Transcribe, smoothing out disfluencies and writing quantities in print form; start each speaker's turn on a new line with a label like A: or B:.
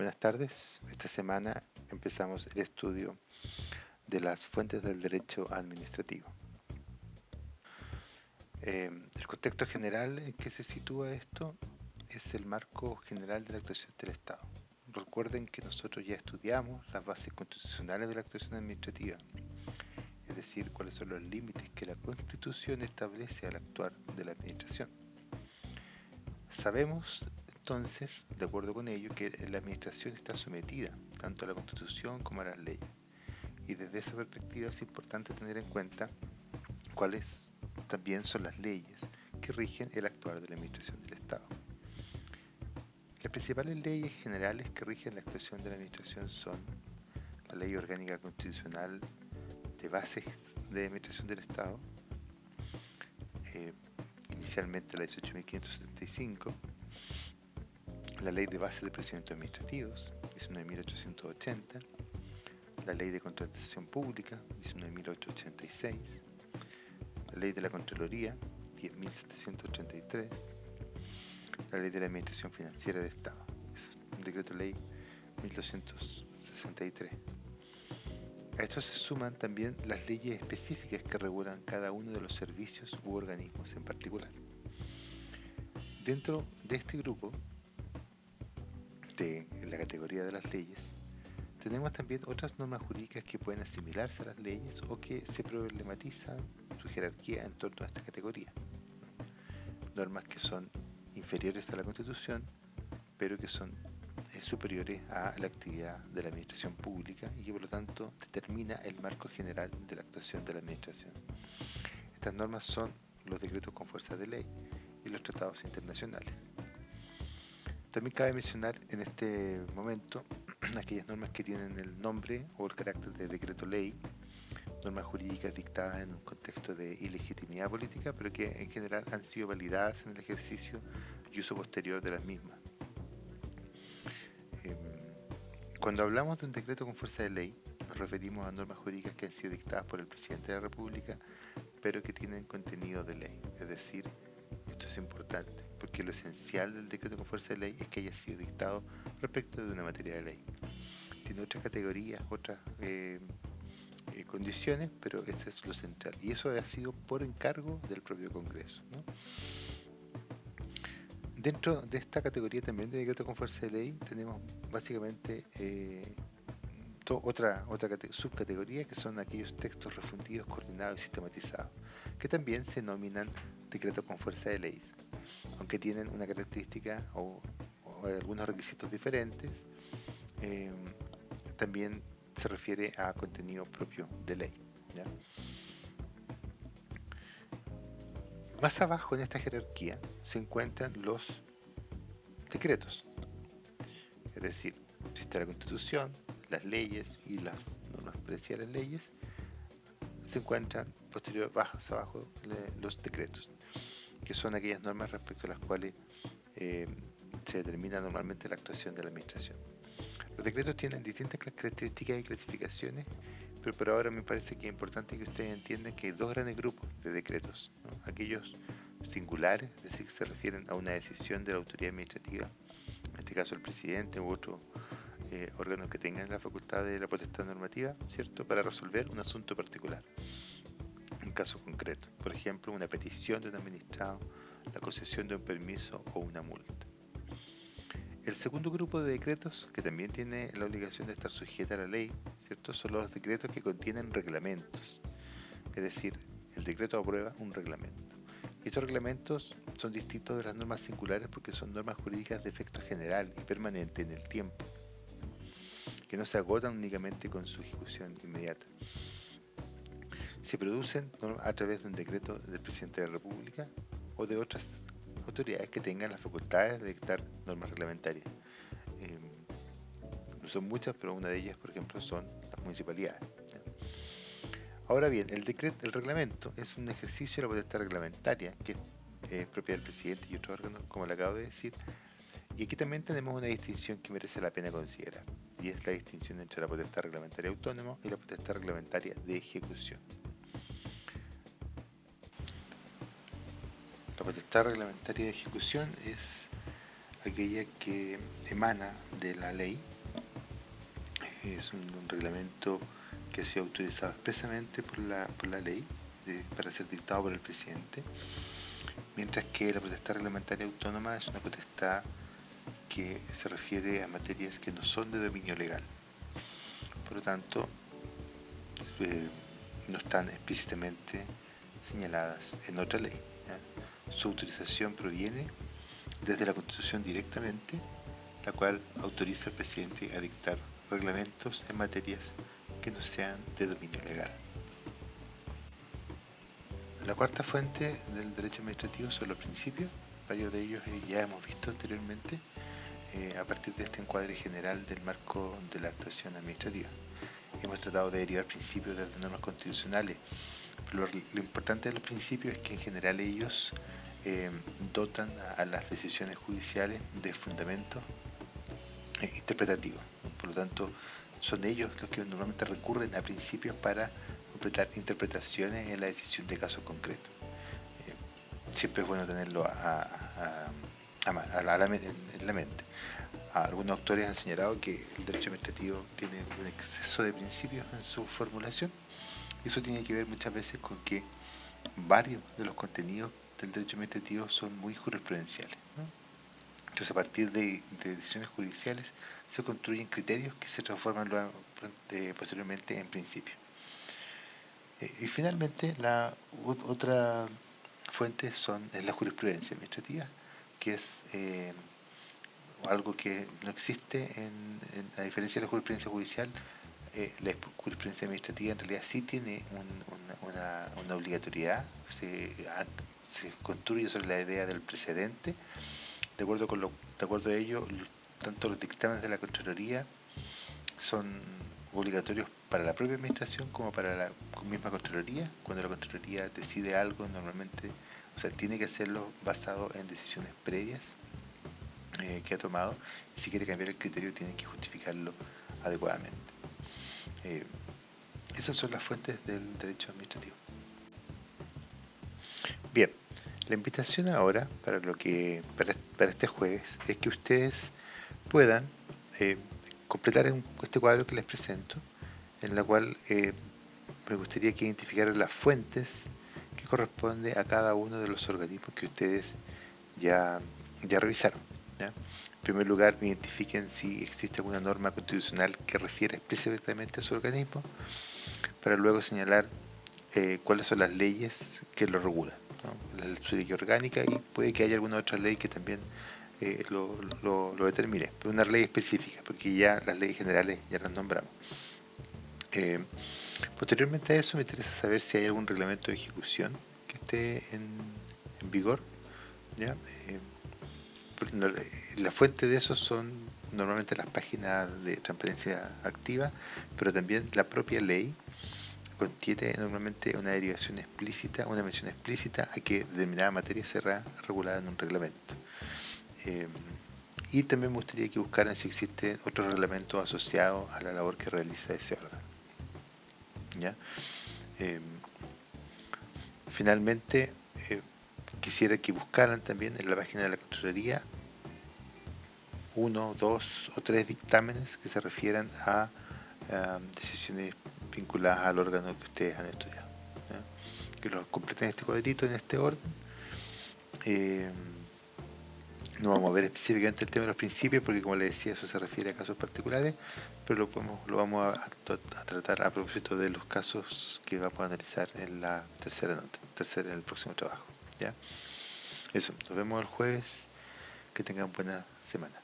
A: Buenas tardes. Esta semana empezamos el estudio de las fuentes del derecho administrativo. El contexto general en que se sitúa esto es el marco general de la actuación del Estado. Recuerden que nosotros ya estudiamos las bases constitucionales de la actuación administrativa, es decir, cuáles son los límites que la Constitución establece al actuar de la administración. Sabemos entonces, de acuerdo con ello, que la administración está sometida tanto a la Constitución como a las leyes. Y desde esa perspectiva es importante tener en cuenta cuáles también son las leyes que rigen el actuar de la administración del Estado. Las principales leyes generales que rigen la actuación de la administración son la Ley Orgánica Constitucional de Bases de Administración del Estado, inicialmente la 18.575, la Ley de Bases de Procedimientos Administrativos, 19.880, la Ley de Contratación Pública, 19.886, la Ley de la Contraloría, 10.783, la Ley de la Administración Financiera de Estado, es un decreto ley 1263. A esto se suman también las leyes específicas que regulan cada uno de los servicios u organismos en particular. Dentro de este grupo, de la categoría de las leyes, tenemos también otras normas jurídicas que pueden asimilarse a las leyes o que se problematizan su jerarquía en torno a esta categoría. Normas que son inferiores a la Constitución, pero que son superiores a la actividad de la administración pública y que por lo tanto determina el marco general de la actuación de la administración. Estas normas son los decretos con fuerza de ley y los tratados internacionales. También cabe mencionar en este momento aquellas normas que tienen el nombre o el carácter de decreto ley, normas jurídicas dictadas en un contexto de ilegitimidad política, pero que en general han sido validadas en el ejercicio y uso posterior de las mismas. Cuando hablamos de un decreto con fuerza de ley, nos referimos a normas jurídicas que han sido dictadas por el presidente de la República, pero que tienen contenido de ley. Es decir, esto es importante, porque lo esencial del decreto con fuerza de ley es que haya sido dictado respecto de una materia de ley. Tiene otras categorías, otras condiciones, pero ese es lo central. Y eso ha sido por encargo del propio Congreso, ¿no? Dentro de esta categoría también de decreto con fuerza de ley tenemos básicamente otra subcategoría, que son aquellos textos refundidos, coordinados y sistematizados, que también se denominan decretos con fuerza de ley, aunque tienen una característica o algunos requisitos diferentes. También se refiere a contenido propio de ley, ¿ya? Más abajo en esta jerarquía se encuentran los decretos, es decir, existe la Constitución, las leyes y las normas parecidas a las leyes. Se encuentran posterior más abajo los decretos, que son aquellas normas respecto a las cuales se determina normalmente la actuación de la administración. Los decretos tienen distintas características y clasificaciones, pero por ahora me parece que es importante que ustedes entiendan que hay dos grandes grupos de decretos, ¿no? Aquellos singulares, es decir, que se refieren a una decisión de la autoridad administrativa, en este caso el presidente u otro órgano que tengan la facultad de la potestad normativa, ¿cierto?, para resolver un asunto particular, un caso concreto, por ejemplo, una petición de un administrado, la concesión de un permiso o una multa. El segundo grupo de decretos, que también tiene la obligación de estar sujeta a la ley, ¿cierto?, son los decretos que contienen reglamentos, es decir, el decreto aprueba un reglamento. Y estos reglamentos son distintos de las normas singulares porque son normas jurídicas de efecto general y permanente en el tiempo, que no se agotan únicamente con su ejecución inmediata. Se producen a través de un decreto del presidente de la República o de otras autoridades que tengan las facultades de dictar normas reglamentarias. No son muchas, pero una de ellas, por ejemplo, son las municipalidades. Ahora bien, el reglamento es un ejercicio de la potestad reglamentaria que es propia del presidente y otros órganos, como le acabo de decir. Y aquí también tenemos una distinción que merece la pena considerar, y es la distinción entre la potestad reglamentaria autónoma y la potestad reglamentaria de ejecución. La potestad reglamentaria de ejecución es aquella que emana de la ley. Es un reglamento que ha sido autorizado expresamente por la ley para ser dictado por el presidente, mientras que la potestad reglamentaria autónoma es una potestad que se refiere a materias que no son de dominio legal. Por lo tanto, no están explícitamente señaladas en otra ley, ¿ya? Su autorización proviene desde la Constitución directamente, la cual autoriza al presidente a dictar reglamentos en materias que no sean de dominio legal. La cuarta fuente del derecho administrativo son los principios. Varios de ellos ya hemos visto anteriormente a partir de este encuadre general del marco de la actuación administrativa. Hemos tratado de derivar principios de las normas constitucionales, pero lo importante de los principios es que en general ellos dotan a las decisiones judiciales de fundamentos interpretativos. Por lo tanto, son ellos los que normalmente recurren a principios para completar interpretaciones en la decisión de casos concretos. Siempre es bueno tenerlo en la mente. Algunos autores han señalado que el derecho administrativo tiene un exceso de principios en su formulación. Eso tiene que ver muchas veces con que varios de los contenidos del derecho administrativo son muy jurisprudenciales, ¿no? Entonces, a partir de decisiones judiciales se construyen criterios que se transforman posteriormente en principios. Y finalmente, la otra fuente es la jurisprudencia administrativa, que es algo que no existe a diferencia de la jurisprudencia judicial. La jurisprudencia administrativa en realidad sí tiene una obligatoriedad, se construye sobre la idea del precedente. De acuerdo a ello, tanto los dictámenes de la Contraloría son obligatorios para la propia administración como para la misma Contraloría. Cuando la Contraloría decide algo, normalmente, tiene que hacerlo basado en decisiones previas que ha tomado, y si quiere cambiar el criterio tiene que justificarlo adecuadamente. Esas son las fuentes del derecho administrativo. Bien, la invitación ahora para este jueves es que ustedes puedan completar este cuadro que les presento, en la cual me gustaría que identificaran las fuentes que corresponde a cada uno de los organismos que ustedes ya revisaron, ¿ya? En primer lugar, identifiquen si existe alguna norma constitucional que refiere específicamente a su organismo, para luego señalar cuáles son las leyes que lo regulan, ¿no? Su ley orgánica, y puede que haya alguna otra ley que también lo determine, pero una ley específica, porque ya las leyes generales ya las nombramos. Posteriormente a eso me interesa saber si hay algún reglamento de ejecución que esté en vigor, ¿ya? La fuente de esos son normalmente las páginas de transparencia activa, pero también la propia ley contiene normalmente una derivación explícita, una mención explícita a que determinada materia será regulada en un reglamento. Y también me gustaría que buscaran si existen otros reglamentos asociados a la labor que realiza ese órgano, ¿ya? Finalmente, quisiera que buscaran también en la página de la Contraloría 1, 2 o 3 dictámenes que se refieran a decisiones vinculadas al órgano que ustedes han estudiado, ¿ya? Que los completen este cuadrito en este orden. No vamos a ver específicamente el tema de los principios porque, como les decía, eso se refiere a casos particulares, pero lo vamos a tratar a propósito de los casos que vamos a analizar en la tercera nota, en el próximo trabajo, ¿ya? Eso, nos vemos el jueves, que tengan buena semana.